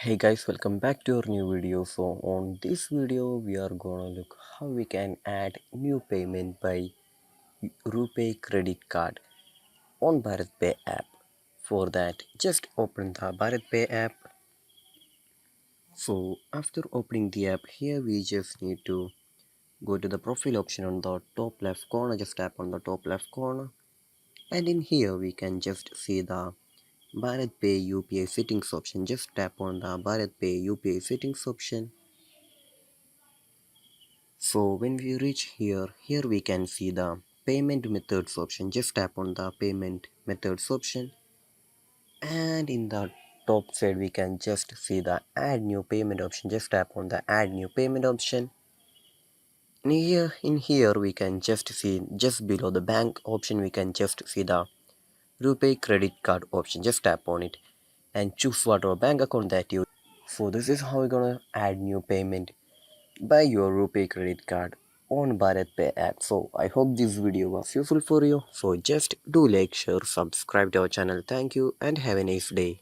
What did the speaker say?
Hey guys, welcome back to our new video. So on this video we are gonna look how we can add new payment by Rupay credit card on Bharatpe app. For that, just open the Bharatpe app. So after opening the app, here we just need to go to the profile option on the top left corner. Just tap on the top left corner, and in here we can just see the Bharatpe UPI settings option. Just tap on the Bharatpe UPI settings option. So when we reach here we can see the payment methods option. Just tap on the payment methods option, and in the top side we can just see the add new payment option. Just tap on the add new payment option. And here we can just see, just below the bank option, we can just see the Rupay credit card option. Just tap on it and choose whatever bank account that you. So this is how we're gonna add new payment by your Rupay credit card on Bharatpe app. So I hope this video was useful for you. So just do like, share, subscribe to our channel. Thank you and have a nice day.